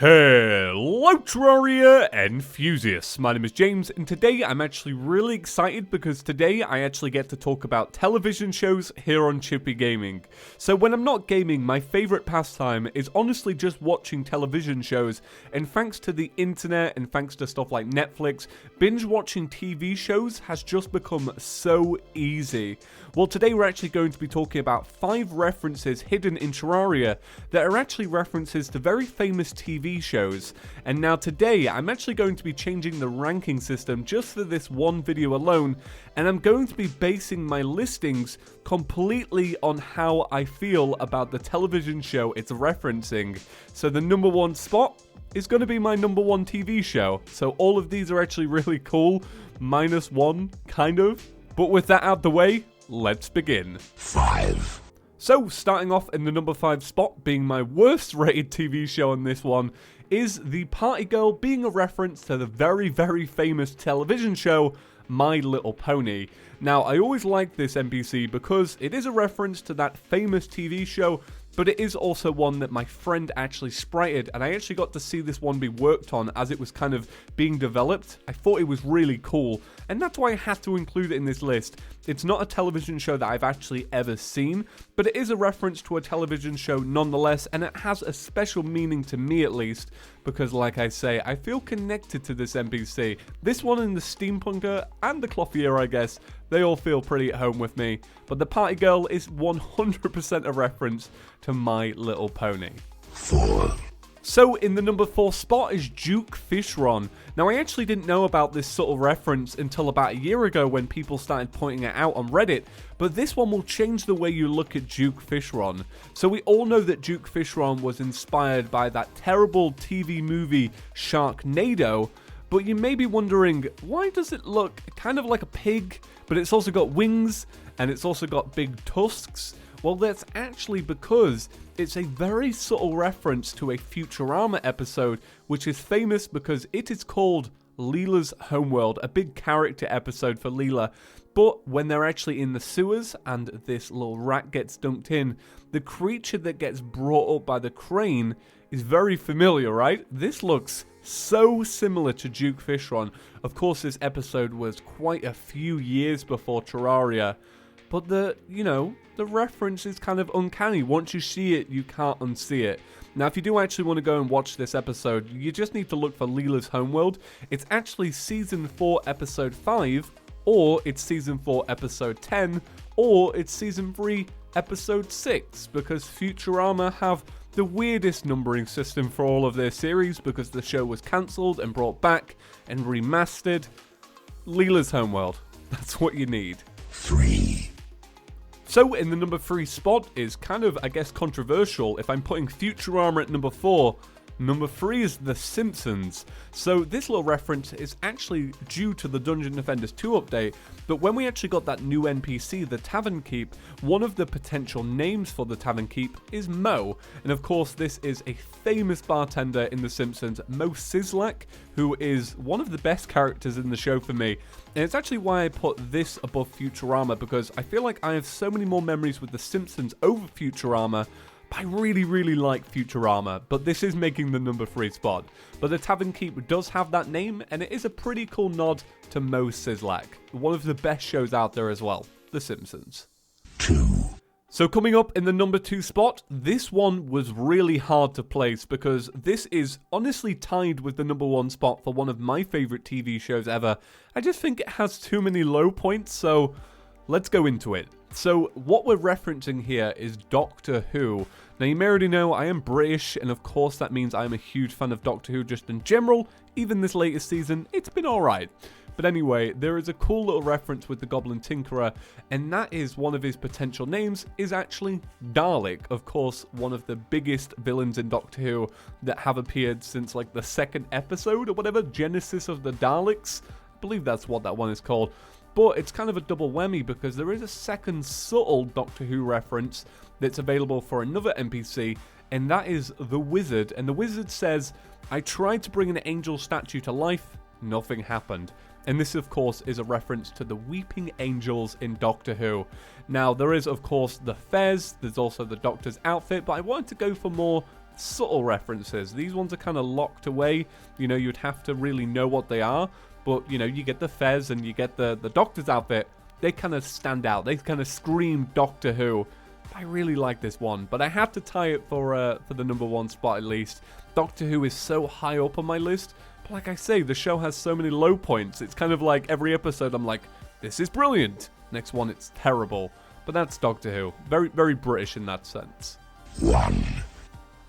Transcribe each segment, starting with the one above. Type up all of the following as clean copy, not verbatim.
Hello Terraria enthusiasts, my name is James and today I'm actually really excited because today I actually get to talk about television shows here on ChippyGaming. So when I'm not gaming, my favourite pastime is honestly just watching television shows, and thanks to the internet and thanks to stuff like Netflix, binge watching TV shows has just become so easy. Well, today we're actually going to be talking about 5 references hidden in Terraria that are actually references to very famous TV shows. And now today I'm actually going to be changing the ranking system just for this one video alone, and I'm going to be basing my listings completely on how I feel about the television show it's referencing. So the number 1 spot is going to be my number 1 TV show. So all of these are actually really cool, -1 kind of. But with that out the way, let's begin. 5. So, starting off in the number 5 spot, being my worst rated TV show on this one, is The Party Girl, being a reference to the very, very famous television show, My Little Pony. Now, I always like this NPC because it is a reference to that famous TV show, but it is also one that my friend actually sprited, and I actually got to see this one be worked on as it was kind of being developed. I thought it was really cool, and that's why I had to include it in this list. It's not a television show that I've actually ever seen, but it is a reference to a television show nonetheless, and it has a special meaning to me at least, because like I say, I feel connected to this NPC. This one and the Steampunker and the Clothier, I guess, they all feel pretty at home with me, but the Party Girl is 100% a reference to My Little Pony. 4. So in the number 4 spot is Duke Fishron. Now I actually didn't know about this subtle reference until about a year ago when people started pointing it out on Reddit, but this one will change the way you look at Duke Fishron. So we all know that Duke Fishron was inspired by that terrible TV movie Sharknado, but you may be wondering, why does it look kind of like a pig, but it's also got wings and it's also got big tusks? Well, that's actually because it's a very subtle reference to a Futurama episode, which is famous because it is called Leela's Homeworld, a big character episode for Leela. But when they're actually in the sewers and this little rat gets dunked in, the creature that gets brought up by the crane is very familiar, right? This looks so similar to Duke Fishron. Of course, this episode was quite a few years before Terraria, but the reference is kind of uncanny. Once you see it, you can't unsee it. Now, if you do actually want to go and watch this episode, you just need to look for Leela's Homeworld. It's actually Season 4, Episode 5, or it's Season 4, Episode 10, or it's Season 3, Episode 6, because Futurama have the weirdest numbering system for all of their series because the show was cancelled and brought back and remastered. Leela's Homeworld. That's what you need. 3. So in the number 3 spot is kind of, I guess, controversial. If I'm putting Futurama at number 4, number 3 is The Simpsons. So this little reference is actually due to the Dungeon Defenders 2 update, but when we actually got that new NPC, the Tavern Keep, one of the potential names for the Tavern Keep is Mo. And of course, this is a famous bartender in The Simpsons, Mo Sizlak, who is one of the best characters in the show for me. And it's actually why I put this above Futurama, because I feel like I have so many more memories with The Simpsons over Futurama. I really, really like Futurama, but this is making the number 3 spot. But the Tavern Keep does have that name, and it is a pretty cool nod to Mo Sizlak, one of the best shows out there as well, The Simpsons. 2. So coming up in the number 2 spot, this one was really hard to place because this is honestly tied with the number 1 spot for one of my favorite TV shows ever. I just think it has too many low points, so let's go into it. So what we're referencing here is Doctor Who. Now you may already know I am British, and of course that means I am a huge fan of Doctor Who just in general. Even this latest season, it's been alright. But anyway, there is a cool little reference with the Goblin Tinkerer, and that is one of his potential names is actually Dalek. Of course, one of the biggest villains in Doctor Who that have appeared since like the 2nd episode or whatever, Genesis of the Daleks. I believe that's what that one is called. But it's kind of a double whammy because there is a second subtle Doctor Who reference that's available for another NPC, and that is the Wizard. And the Wizard says, "I tried to bring an angel statue to life, nothing happened." And this, of course, is a reference to the Weeping Angels in Doctor Who. Now, there is, of course, the fez, there's also the Doctor's outfit, but I wanted to go for more subtle references. These ones are kind of locked away. You know, you'd have to really know what they are. But, you know, you get the Fez and you get the Doctor's outfit. They kind of stand out. They kind of scream Doctor Who. I really like this one, but I have to tie it for the number 1 spot at least. Doctor Who is so high up on my list. But like I say, the show has so many low points. It's kind of like every episode I'm like, this is brilliant. Next one, it's terrible. But that's Doctor Who. Very, very British in that sense. 1.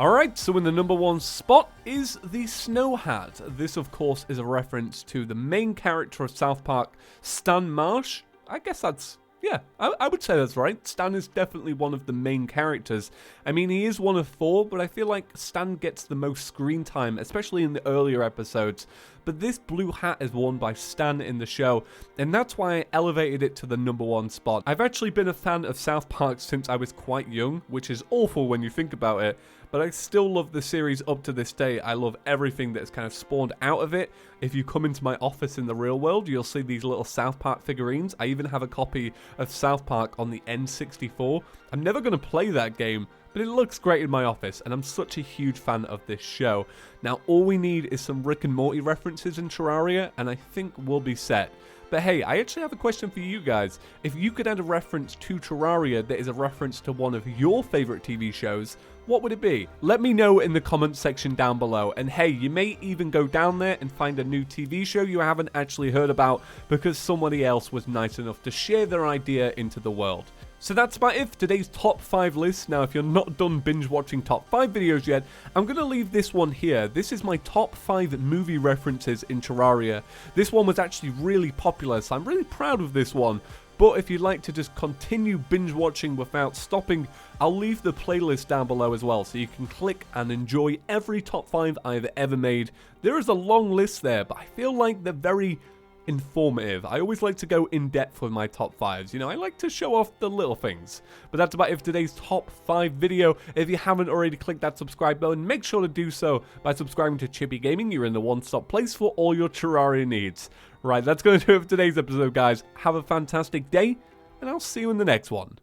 Alright, so in the number 1 spot is the Snow Hat. This, of course, is a reference to the main character of South Park, Stan Marsh. I guess that's... yeah, I would say that's right. Stan is definitely one of the main characters. I mean, he is one of 4, but I feel like Stan gets the most screen time, especially in the earlier episodes. But this blue hat is worn by Stan in the show, and that's why I elevated it to the number 1 spot. I've actually been a fan of South Park since I was quite young, which is awful when you think about it, but I still love the series up to this day. I love everything that's kind of spawned out of it. If you come into my office in the real world, you'll see these little South Park figurines. I even have a copy of South Park on the N64. I'm never going to play that game, but it looks great in my office, and I'm such a huge fan of this show. Now, all we need is some Rick and Morty references in Terraria, and I think we'll be set. But hey, I actually have a question for you guys. If you could add a reference to Terraria that is a reference to one of your favorite TV shows, what would it be? Let me know in the comments section down below. And hey, you may even go down there and find a new TV show you haven't actually heard about because somebody else was nice enough to share their idea into the world. So that's about it for today's top 5 list. Now, if you're not done binge watching top 5 videos yet, I'm going to leave this one here. This is my top 5 movie references in Terraria. This one was actually really popular, so I'm really proud of this one. But if you'd like to just continue binge watching without stopping, I'll leave the playlist down below as well, so you can click and enjoy every top 5 I've ever made. There is a long list there, but I feel like they're very informative. I always like to go in depth with my top 5s. You know, I like to show off the little things. But that's about it for today's top 5 video. If you haven't already clicked that subscribe button, make sure to do so by subscribing to ChippyGaming. You're in the one-stop place for all your Terraria needs. Right, that's going to do it for today's episode, guys. Have a fantastic day, and I'll see you in the next one.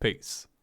Peace.